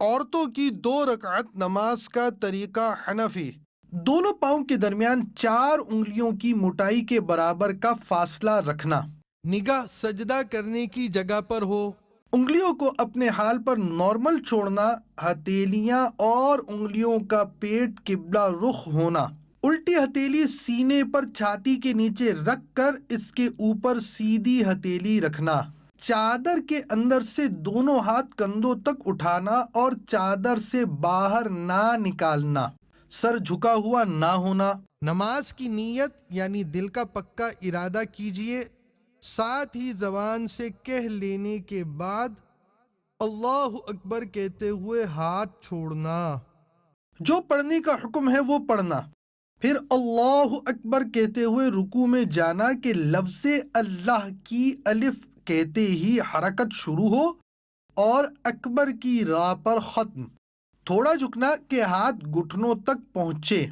عورتوں کی 2 رکعت نماز کا طریقہ حنفی۔ دونوں پاؤں کے درمیان 4 انگلیوں کی موٹائی کے برابر کا فاصلہ رکھنا۔ نگاہ سجدہ کرنے کی جگہ پر ہو۔ انگلیوں کو اپنے حال پر نارمل چھوڑنا۔ ہتھیلیاں اور انگلیوں کا پیٹ قبلہ رخ ہونا۔ الٹی ہتھیلی سینے پر چھاتی کے نیچے رکھ کر اس کے اوپر سیدھی ہتھیلی رکھنا۔ چادر کے اندر سے دونوں ہاتھ کندھوں تک اٹھانا اور چادر سے باہر نہ نکالنا۔ سر جھکا ہوا نہ ہونا۔ نماز کی نیت یعنی دل کا پکا ارادہ کیجئے، ساتھ ہی زبان سے کہہ لینے کے بعد اللہ اکبر کہتے ہوئے ہاتھ چھوڑنا۔ جو پڑھنے کا حکم ہے وہ پڑھنا، پھر اللہ اکبر کہتے ہوئے رکوع میں جانا کہ لفظ اللہ کی الف کہتے ہی حرکت شروع ہو اور اکبر کی راہ پر ختم۔ تھوڑا جھکنا کہ ہاتھ گھٹنوں تک پہنچے۔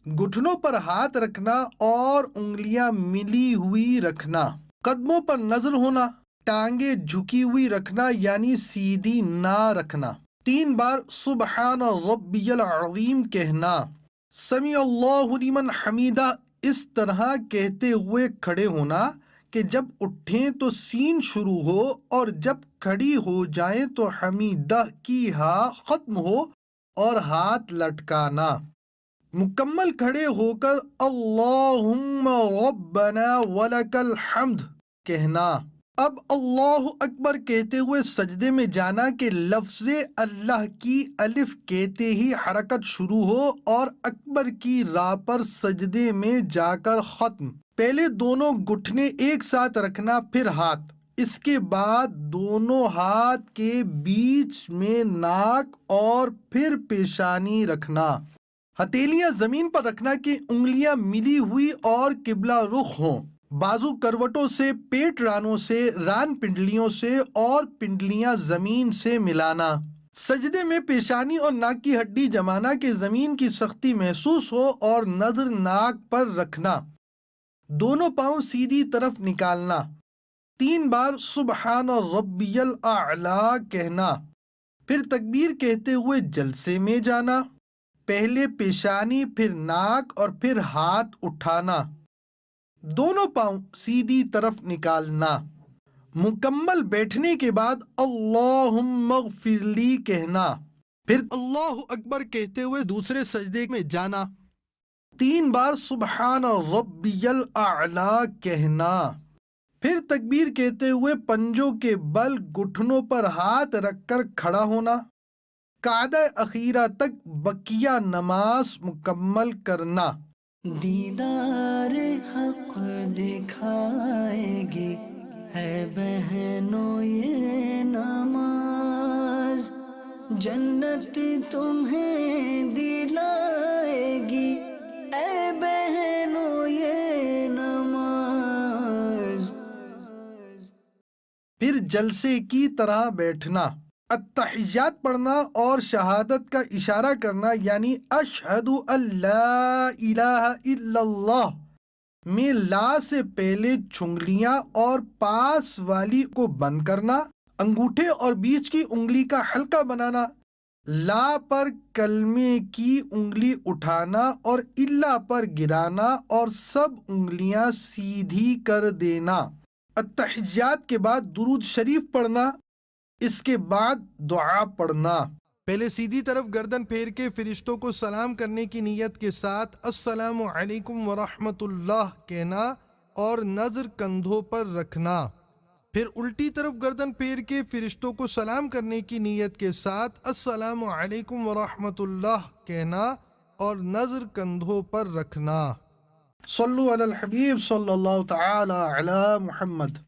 گھٹنوں پر ہاتھ رکھنا اور انگلیاں ملی ہوئی رکھنا۔ قدموں پر نظر ہونا۔ ٹانگیں جھکی ہوئی رکھنا یعنی سیدھی نہ رکھنا۔ 3 بار سبحان ربی العظیم کہنا۔ سمیع اللہ لمن حمیدہ اس طرح کہتے ہوئے کھڑے ہونا کہ جب اٹھیں تو سین شروع ہو اور جب کھڑی ہو جائیں تو حمیدہ کی ہاء ختم ہو اور ہاتھ لٹکانا۔ مکمل کھڑے ہو کر اللہم ربنا ولک الحمد کہنا۔ اب اللہ اکبر کہتے ہوئے سجدے میں جانا کہ لفظ اللہ کی الف کہتے ہی حرکت شروع ہو اور اکبر کی راہ پر سجدے میں جا کر ختم۔ پہلے دونوں گھٹنے ایک ساتھ رکھنا پھر ہاتھ، اس کے بعد دونوں ہاتھ کے بیچ میں ناک اور پھر پیشانی رکھنا۔ ہتھیلیاں زمین پر رکھنا کہ انگلیاں ملی ہوئی اور قبلہ رخ ہوں۔ بازو کروٹوں سے، پیٹ رانوں سے، ران پنڈلیوں سے اور پنڈلیاں زمین سے ملانا۔ سجدے میں پیشانی اور ناک کی ہڈی جمانا کہ زمین کی سختی محسوس ہو اور نظر ناک پر رکھنا۔ دونوں پاؤں سیدھی طرف نکالنا۔ 3 بار سبحان ربی الاعلی کہنا، پھر تکبیر کہتے ہوئے جلسے میں جانا۔ پہلے پیشانی پھر ناک اور پھر ہاتھ اٹھانا۔ دونوں پاؤں سیدھی طرف نکالنا۔ مکمل بیٹھنے کے بعد اللہم اغفر لی کہنا، پھر اللہ اکبر کہتے ہوئے دوسرے سجدے میں جانا۔ 3 بار سبحان ربی الاعلی کہنا، پھر تکبیر کہتے ہوئے پنجوں کے بل گھٹنوں پر ہاتھ رکھ کر کھڑا ہونا۔ قعدہ اخیرہ تک بقیہ نماز مکمل کرنا۔ دیدار حق دکھائے گی ہے بہنوں یہ نماز، جنت تمہیں دلائے گی اے بہنوں یہ نماز۔ پھر جلسے کی طرح بیٹھنا۔ التحیات پڑھنا اور شہادت کا اشارہ کرنا یعنی اشہد ان لا الہ الا اللہ میں لا سے پہلے چنگلیاں اور پاس والی کو بند کرنا، انگوٹھے اور بیچ کی انگلی کا حلقہ بنانا، لا پر کلمے کی انگلی اٹھانا اور الا پر گرانا اور سب انگلیاں سیدھی کر دینا۔ التحیات کے بعد درود شریف پڑھنا، اس کے بعد دعا پڑھنا۔ پہلے سیدھی طرف گردن پھیر کے فرشتوں کو سلام کرنے کی نیت کے ساتھ السلام علیکم ورحمۃ اللہ کہنا اور نظر کندھوں پر رکھنا۔ پھر الٹی طرف گردن پھیر کے فرشتوں کو سلام کرنے کی نیت کے ساتھ السلام علیکم ورحمۃ اللہ کہنا اور نظر کندھوں پر رکھنا۔ صلو علی الحبیب صلی اللہ تعالی علی محمد۔